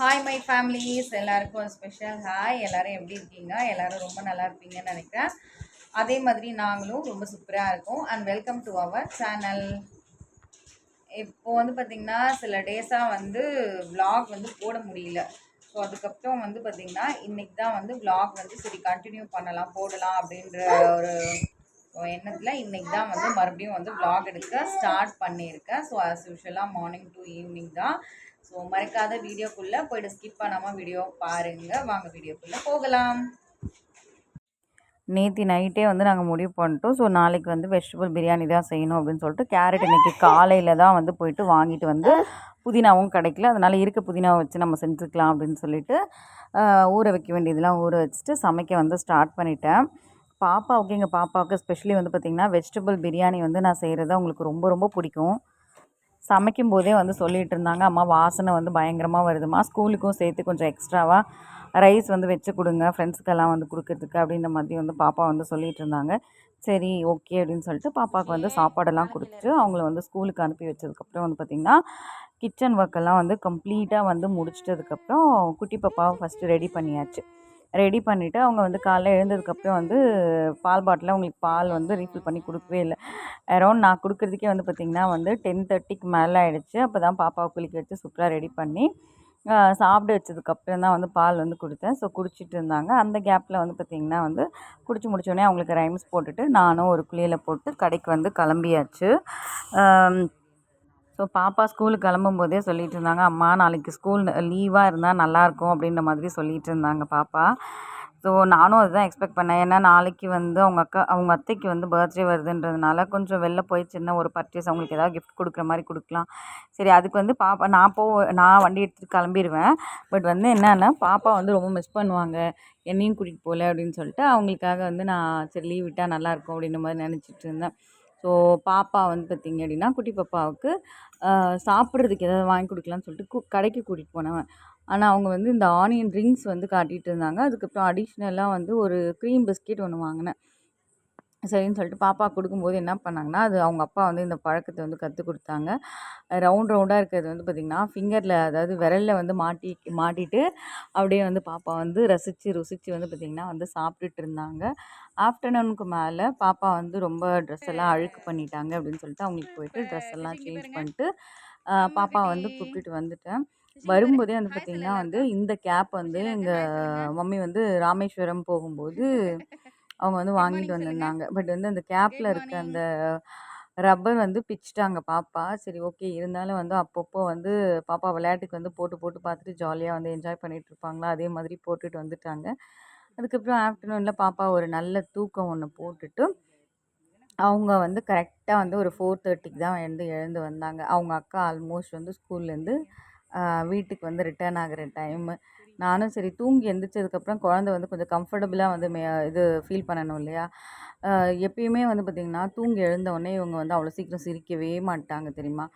Hi my families எல்லாருக்கும் ஒரு special hi. எல்லாரும் எப்படி இருக்கீங்க? எல்லாரும் ரொம்ப நல்லா இருப்பீங்கன்னு நினைக்கிறேன். அதே மாதிரி நாங்களும் ரொம்ப சூப்பராக இருக்கோம். And welcome to our channel. இப்போ வந்து பார்த்திங்கன்னா சில டேஸாக வந்து vlog வந்து போட முடியல. ஸோ அதுக்கப்புறம் வந்து பார்த்திங்கன்னா இன்றைக்கி தான் வந்து vlog வந்து சரி கண்டினியூ பண்ணலாம் போடலாம் அப்படின்ற ஒரு எண்ணத்தில் இன்றைக்கி தான் வந்து மறுபடியும் வந்து vlog எடுக்க ஸ்டார்ட் பண்ணியிருக்கேன். ஸோ ஆஸ் யூஷுவலாக மார்னிங் டு ஈவினிங் தான். ஸோ மறக்காத வீடியோக்குள்ளே போய்ட்டு ஸ்கிப் பண்ணாமல் வீடியோ பாருங்கள். வாங்க வீடியோக்குள்ளே போகலாம். நேற்று நைட்டே வந்து நாங்கள் முடிவு பண்ணிட்டோம். ஸோ நாளைக்கு வந்து வெஜிடபிள் பிரியாணி தான் செய்யணும் அப்படின்னு சொல்லிட்டு கேரட் இன்றைக்கி காலையில் தான் வந்து போயிட்டு வாங்கிட்டு வந்து புதினாவும் கிடைக்கல. அதனால் இருக்க புதினாவை வச்சு நம்ம செஞ்சுக்கலாம் அப்படின்னு சொல்லிட்டு ஊற வைக்க வேண்டியதெல்லாம் ஊற வச்சுட்டு சமைக்க வந்து ஸ்டார்ட் பண்ணிட்டேன். பாப்பாவுக்கு எங்கள் பாப்பாவுக்கு ஸ்பெஷலி வந்து பார்த்திங்கன்னா வெஜிடபிள் பிரியாணி வந்து நான் செய்கிறது அவங்களுக்கு ரொம்ப ரொம்ப பிடிக்கும். சமைக்கும் போதே வந்து சொல்லிகிட்டு இருந்தாங்க, அம்மா வாசனை வந்து பயங்கரமாக வருதுமா, ஸ்கூலுக்கும் சேர்த்து கொஞ்சம் எக்ஸ்ட்ராவாக ரைஸ் வந்து வச்சு கொடுங்க ஃப்ரெண்ட்ஸுக்கெல்லாம் வந்து கொடுக்கறதுக்கு அப்படின்ற மாதிரி வந்து பாப்பா வந்து சொல்லிகிட்டு இருந்தாங்க. சரி ஓகே அப்படின்னு சொல்லிட்டு பாப்பாவுக்கு வந்து சாப்பாடெல்லாம் கொடுத்துட்டு அவங்கள வந்து ஸ்கூலுக்கு அனுப்பி வச்சதுக்கப்புறம் வந்து பார்த்திங்கன்னா கிச்சன் ஒர்க்கெல்லாம் வந்து கம்ப்ளீட்டாக வந்து முடிச்சிட்டதுக்கப்புறம் குட்டி பாப்பாவை ஃபஸ்ட்டு ரெடி பண்ணியாச்சு. ரெடி பண்ணிவிட்டு அவங்க வந்து காலைல எழுந்ததுக்கப்புறம் வந்து பால் பாட்டிலில் அவங்களுக்கு பால் வந்து ரீஃபில் பண்ணி கொடுக்கவே இல்லை. அரௌண்ட் நான் கொடுக்குறதுக்கே வந்து பார்த்திங்கன்னா வந்து 10:30க்கு மேலே ஆகிடுச்சு. அப்போ தான் பாப்பாவை குளிக்க வச்சு சூப்பராக ரெடி பண்ணி சாப்பிட வச்சதுக்கப்புறம் தான் வந்து பால் வந்து கொடுத்தேன். ஸோ குடிச்சிட்டு இருந்தாங்க. அந்த கேப்பில் வந்து பார்த்திங்கன்னா வந்து குடிச்சு முடிச்சோடனே அவங்களுக்கு ரைம்ஸ் போட்டுட்டு நானும் ஒரு குளியலை போட்டு கடைக்கு வந்து கிளம்பியாச்சு. ஸோ பாப்பா ஸ்கூலுக்கு கிளம்பும்போதே சொல்லிகிட்டு இருந்தாங்க, அம்மா நாளைக்கு ஸ்கூல் லீவாக இருந்தால் நல்லாயிருக்கும் அப்படின்ற மாதிரி சொல்லிகிட்டு இருந்தாங்க பாப்பா. ஸோ நானும் அதுதான் எக்ஸ்பெக்ட் பண்ணேன். ஏன்னா நாளைக்கு வந்து அவங்க அத்தைக்கு வந்து பர்த்டே வருதுன்றதுனால கொஞ்சம் வெளில போய் சின்ன ஒரு பர்ச்சேஸ் அவங்களுக்கு ஏதாவது கிஃப்ட் கொடுக்குற மாதிரி கொடுக்கலாம். சரி அதுக்கு வந்து பாப்பா நான் வண்டி எடுத்துகிட்டு கிளம்பிடுவேன். பட் வந்து என்னென்னா பாப்பா வந்து ரொம்ப மிஸ் பண்ணுவாங்க, என்னையும் கூட்டிகிட்டு போகல அப்படின்னு சொல்லிட்டு அவங்களுக்காக வந்து நான் சரி லீவ் விட்டால் நல்லாயிருக்கும் அப்படின்ற மாதிரி நினச்சிட்டு இருந்தேன். ஸோ பாப்பா வந்து பார்த்திங்க அப்படின்னா குட்டி பாப்பாவுக்கு சாப்பிட்றதுக்கு ஏதாவது வாங்கி கொடுக்கலான்னு சொல்லிட்டு கடைக்கு கூட்டிகிட்டு போனேன். ஆனால் அவங்க வந்து இந்த ஆனியன் ரிங்ஸ் வந்து காட்டிகிட்டு இருந்தாங்க. அதுக்கப்புறம் அடிஷ்னலாக வந்து ஒரு க்ரீம் பிஸ்கெட் ஒன்று வாங்கினேன். சரின்னு சொல்லிட்டு பாப்பா கொடுக்கும்போது என்ன பண்ணாங்கன்னா, அது அவங்க அப்பா வந்து இந்த பழக்கத்தை வந்து கற்றுக் கொடுத்தாங்க. ரவுண்டாக இருக்கிறது வந்து பார்த்திங்கன்னா ஃபிங்கரில், அதாவது விரலில் வந்து மாட்டிட்டு அப்படியே வந்து பாப்பா வந்து ருசித்து வந்து பார்த்திங்கன்னா வந்து சாப்பிட்டுட்டு இருந்தாங்க. ஆஃப்டர்நூனுக்கு மேலே பாப்பா வந்து ரொம்ப ட்ரெஸ் எல்லாம் அழுக்கு பண்ணிட்டாங்க அப்படின்னு சொல்லிட்டு அவங்களுக்கு போயிட்டு ட்ரெஸ் எல்லாம் சேஞ்ச் பண்ணிட்டு பாப்பா வந்து கூப்பிட்டுட்டு வந்துட்டேன். வரும்போதே வந்து பார்த்திங்கன்னா வந்து இந்த கேப் வந்து எங்கள் மம்மி வந்து ராமேஸ்வரம் போகும்போது அவங்க வந்து வாங்கிட்டு வந்திருந்தாங்க. பட் வந்து அந்த கேப்பில் இருக்க அந்த ரப்பர் வந்து பிச்சுட்டாங்க பாப்பா. சரி ஓகே, இருந்தாலும் வந்து அப்பப்போ வந்து பாப்பா விளையாட்டுக்கு வந்து போட்டு போட்டு பார்த்துட்டு ஜாலியாக வந்து என்ஜாய் பண்ணிகிட்டு இருப்பாங்களா, அதே மாதிரி போட்டுட்டு வந்துட்டாங்க. அதுக்கப்புறம் ஆஃப்டர்நூனில் பாப்பா ஒரு நல்ல தூக்கம் ஒன்று போட்டுட்டு அவங்க வந்து கரெக்டாக வந்து ஒரு 4:30க்கு தான் எழுந்து வந்தாங்க. அவங்க அக்கா ஆல்மோஸ்ட் வந்து ஸ்கூல்லேருந்து வீட்டுக்கு வந்து ரிட்டர்ன் ஆகிற டைமு. நானும் சரி தூங்கி எந்திரிச்சதுக்கப்புறம் குழந்தை வந்து கொஞ்சம் கம்ஃபர்டபுளாக வந்து இது ஃபீல் பண்ணணும் இல்லையா? எப்பயுமே வந்து பார்த்திங்கன்னா தூங்கி எழுந்த உடனே இவங்க வந்து அவ்வளோ சீக்கிரம் சிரிக்கவே மாட்டாங்க தெரியுமா?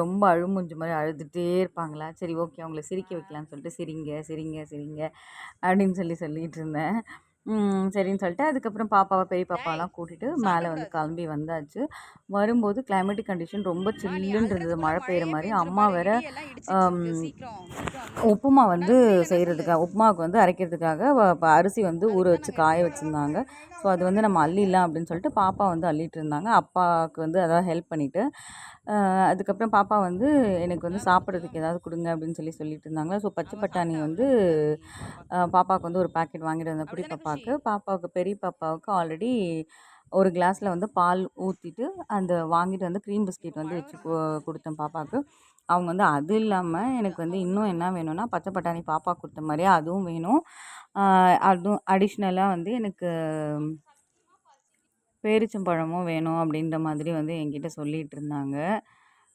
ரொம்ப அழுமூஞ்சி மாதிரி அழுதுகிட்டே இருப்பாங்களா, சரி ஓகே அவங்கள சிரிக்க வைக்கலான்னு சொல்லிட்டு சிரிங்க சிரிங்க சிரிங்க அப்படின்னு சொல்லிட்டு இருந்தேன். சரின்னு சொல்லிட்டு அதுக்கப்புறம் பெரிய பாப்பாவெல்லாம் கூட்டிகிட்டு மேலே வந்து கிளம்பி வந்தாச்சு. வரும்போது கிளைமேட்டிக் கண்டிஷன் ரொம்ப சில்லுன்னு இருந்தது, மழை பெய்கிற மாதிரி. அம்மா வேற உப்புமா வந்து உப்புமாவுக்கு வந்து அரைக்கிறதுக்காக அரிசி வந்து ஊற வச்சு காய வச்சுருந்தாங்க. ஸோ அது வந்து நம்ம அள்ளிடலாம் அப்படின்னு சொல்லிட்டு பாப்பா வந்து அள்ளிட்டு இருந்தாங்க. அப்பாவுக்கு வந்து அதாவது ஹெல்ப் பண்ணிவிட்டு அதுக்கப்புறம் பாப்பா வந்து எனக்கு வந்து சாப்பிட்றதுக்கு ஏதாவது கொடுங்க அப்படின்னு சொல்லிட்டு இருந்தாங்க. ஸோ பச்சை பட்டாணி வந்து பாப்பாவுக்கு வந்து ஒரு பாக்கெட் வாங்கிட்டு வந்தேன் குட்டி பாப்பாவுக்கு. பெரிய பாப்பாவுக்கு ஆல்ரெடி ஒரு கிளாஸில் வந்து பால் ஊற்றிட்டு அந்த வாங்கிட்டு வந்து க்ரீம் பிஸ்கெட் வந்து வச்சு கொடுத்தேன் பாப்பாவுக்கு. அவங்க வந்து அது இல்லாமல் எனக்கு வந்து இன்னும் என்ன வேணும்னா பச்சை பட்டாணி பாப்பா கொடுத்த மாதிரியே அதுவும் வேணும். அதுவும் அடிஷ்னலாக வந்து எனக்கு பேரிச்சம்பழமும் வேணும் அப்படின்ற மாதிரி வந்து என்கிட்ட சொல்லிகிட்டு இருந்தாங்க.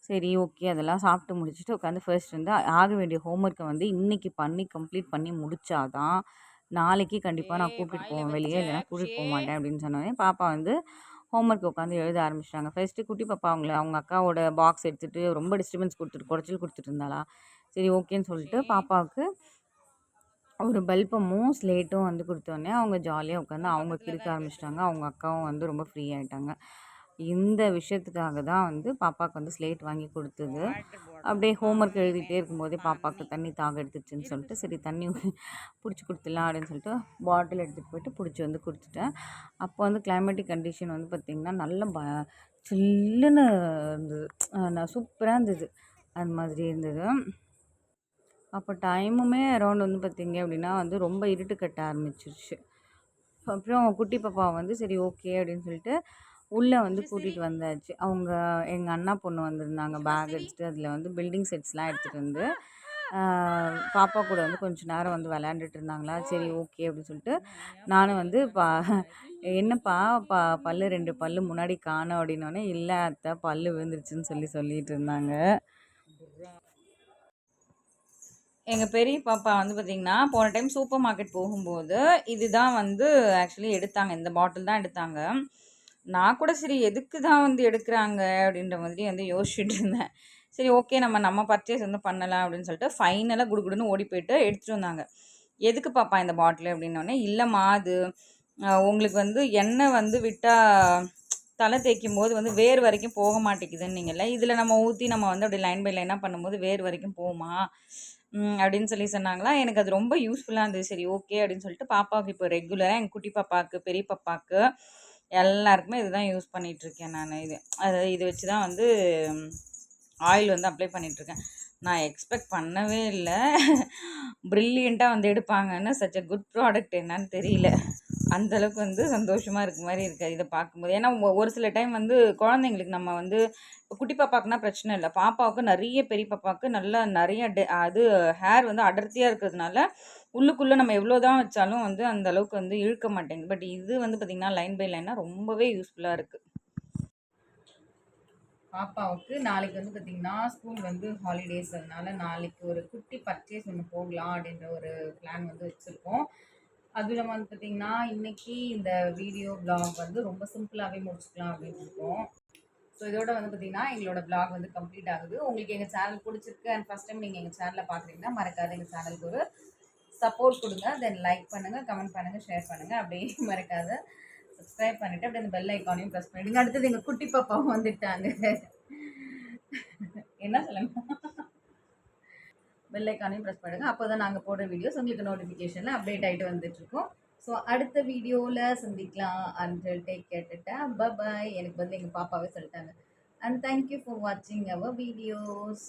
சரி ஓகே, அதெல்லாம் சாப்பிட்டு முடிச்சுட்டு உட்காந்து ஃபர்ஸ்ட் வந்து ஆக வேண்டிய ஹோம்ஒர்க்கை வந்து இன்றைக்கி கம்ப்ளீட் பண்ணி முடித்தாதான் நாளைக்கு கண்டிப்பாக நான் கூப்பிட்டுட்டு போவேன் வெளியே, இல்லைனா கூட்டிகிட்டு போக மாட்டேன் அப்படின்னு சொன்னோடனே பாப்பா வந்து ஹோம்ஒர்க் உட்காந்து எழுத ஆரம்பிச்சிட்டாங்க. ஃபர்ஸ்ட்டு குட்டி பாப்பா அவங்க அக்காவோட பாக்ஸ் எடுத்துகிட்டு ரொம்ப டிஸ்டர்பன்ஸ் குறைச்சல் கொடுத்துட்டு இருந்தாளா, சரி ஓகேன்னு சொல்லிட்டு பாப்பாவுக்கு ஒரு பல்பமும் ஸ்லேட்டும் வந்து கொடுத்தோடனே அவங்க ஜாலியாக உட்காந்து அவங்க கிறுக்க ஆரம்பிச்சிட்டாங்க. அவங்க அக்காவும் வந்து ரொம்ப ஃப்ரீ ஆகிட்டாங்க. இந்த விஷயத்துக்காக தான் வந்து பாப்பாவுக்கு வந்து ஸ்லேட் வாங்கி கொடுத்தது. அப்படியே ஹோம்ஒர்க் எழுதிட்டே இருக்கும்போதே பாப்பாவுக்கு தண்ணி தாக எடுத்துச்சுன்னு சொல்லிட்டு சரி தண்ணி பிடிச்சி கொடுத்துடலாம் அப்படின்னு சொல்லிட்டு பாட்டில் எடுத்துகிட்டு போயிட்டு பிடிச்சி வந்து கொடுத்துட்டேன். அப்போ வந்து கிளைமேட்டிக் கண்டிஷன் வந்து பார்த்திங்கன்னா நல்ல சில்லுன்னு இருந்தது. சூப்பராக இருந்தது. அது மாதிரி இருந்தது. அப்போ டைமுமே அரௌண்ட் வந்து பார்த்திங்க அப்படின்னா வந்து ரொம்ப இருட்டு கட்ட ஆரம்பிச்சிருச்சு. அப்புறம் குட்டி பாப்பாவை வந்து சரி ஓகே அப்படின்னு சொல்லிட்டு உள்ளே வந்து கூட்டிகிட்டு வந்தாச்சு. எங்கள் அண்ணா பொண்ணு வந்திருந்தாங்க பேக் எடுத்துகிட்டு. அதில் வந்து பில்டிங் செட்ஸ்லாம் எடுத்துகிட்டு வந்து பாப்பா கூட வந்து கொஞ்சம் நேரம் வந்து விளையாண்டுட்டு இருந்தாங்களா. சரி ஓகே அப்படின்னு சொல்லிட்டு நானும் வந்து என்னப்பா பல்லு 2 பல்லு முன்னாடி காணோம் அப்படின்னோடனே, இல்லை அத்தை பல்லு விழுந்துருச்சுன்னு சொல்லிட்டு இருந்தாங்க. எங்கள் பெரிய பாப்பா வந்து பார்த்திங்கன்னா போன டைம் சூப்பர் மார்க்கெட் போகும்போது இதுதான் வந்து ஆக்சுவலி எடுத்தாங்க. இந்த பாட்டில் தான் எடுத்தாங்க. நான் கூட சரி எதுக்கு தான் வந்து எடுக்கிறாங்க அப்படின்ற மாதிரி வந்து யோசிச்சுட்டு இருந்தேன். சரி ஓகே நம்ம பர்ச்சேஸ் வந்து பண்ணலாம் அப்படின்னு சொல்லிட்டு ஃபைனலாக குடுகுடுன்னு ஓடி போயிட்டு எடுத்துகிட்டு வந்தாங்க. எதுக்கு பாப்பா இந்த பாட்டில் அப்படின்னோடனே, இல்லைம்மா அது உங்களுக்கு வந்து எண்ணெய் வந்து விட்டால் தலை தேய்க்கும் போது வந்து வேர் வரைக்கும் போக மாட்டேங்குதுன்னீங்கல்ல, இதில் நம்ம ஊற்றி நம்ம வந்து அப்படி லைன் பை லைனாக பண்ணும்போது வேர் வரைக்கும் போகுமா அப்படின்னு சொன்னாங்களா. எனக்கு அது ரொம்ப யூஸ்ஃபுல்லாக இருந்தது. சரி ஓகே அப்படின்னு சொல்லிட்டு பாப்பாவுக்கு இப்போ ரெகுலராக எங்கள் குட்டி பாப்பாவுக்கு பெரிய பாப்பாவுக்கு எல்லாருக்குமே இதுதான் யூஸ் பண்ணிகிட்ருக்கேன் நான். இது வச்சு தான் வந்து ஆயில் வந்து அப்ளை பண்ணிகிட்ருக்கேன். நான் எக்ஸ்பெக்ட் பண்ணவே இல்லை ப்ரில்லியண்ட்டாக வந்து எடுப்பாங்கன்னு. சச் அ குட் ப்ராடக்ட் என்னன்னு தெரியல. அந்தளவுக்கு வந்து சந்தோஷமாக இருக்க மாதிரி இருக்குது இதை பார்க்கும்போது. ஏன்னா ஒரு சில டைம் வந்து குழந்தைங்களுக்கு நம்ம வந்து இப்போ குட்டி பாப்பாக்குன்னா பிரச்சனை இல்லை. பாப்பாவுக்கு நிறைய பெரிய பாப்பாவுக்கு நல்லா நிறைய அது ஹேர் வந்து அடர்த்தியாக இருக்கிறதுனால உள்ளுக்குள்ளே நம்ம எவ்வளோ தான் வச்சாலும் வந்து அந்த அளவுக்கு வந்து இழுக்க மாட்டேங்குது. பட் இது வந்து பார்த்திங்கன்னா லைன் பை லைனாக ரொம்பவே யூஸ்ஃபுல்லாக இருக்குது. பாப்பாவுக்கு நாளைக்கு வந்து பார்த்திங்கன்னா ஸ்கூல் வந்து ஹாலிடேஸ், அதனால நாளைக்கு ஒரு குட்டி பர்ச்சேஸ் ஒன்று போகலாம் அப்படின்ற ஒரு பிளான் வந்து வச்சுருக்கோம். அதுவும் இல்லாமல் வந்து பார்த்திங்கன்னா இன்றைக்கி இந்த வீடியோ ப்ளாக் வந்து ரொம்ப சிம்பிளாகவே முடிச்சுக்கலாம் அப்படின்னு இருக்கோம். ஸோ இதோட வந்து பார்த்திங்கன்னா எங்களோட ப்ளாக் வந்து கம்ப்ளீட் ஆகுது. உங்களுக்கு எங்கள் சேனல் பிடிச்சிருக்கு அண்ட் ஃபஸ்ட் டைம் நீங்கள் எங்கள் சேனலில் பார்க்குறீங்கன்னா மறக்காத எங்கள் சேனலுக்கு ஒரு சப்போர்ட் கொடுங்க. தென் லைக் பண்ணுங்கள், கமெண்ட் பண்ணுங்கள், ஷேர் பண்ணுங்கள். அப்படியே மறக்காத சப்ஸ்கிரைப் பண்ணிவிட்டு அப்படியே அந்த பெல் ஐக்கானையும் ப்ரெஸ் பண்ணிவிடுங்க. அடுத்தது எங்கள் குட்டி பாப்பாவும் வந்துட்டாங்க. என்ன சொல்லணும், பெல் ஐக்கானையும் ப்ரெஸ் பண்ணுங்கள். அப்போ தான் நாங்கள் போடுற வீடியோஸ் உங்களுக்கு நோட்டிஃபிகேஷனில் அப்டேட் ஆகிட்டு வந்துட்டுருக்கோம். ஸோ அடுத்த வீடியோவில் சந்திக்கலாம். Until take care tata bye. எனக்கு வந்து எங்கள் பாப்பாவே சொல்லிட்டாங்க. அண்ட் தேங்க்யூ ஃபார் வாட்சிங் அவர் வீடியோஸ்.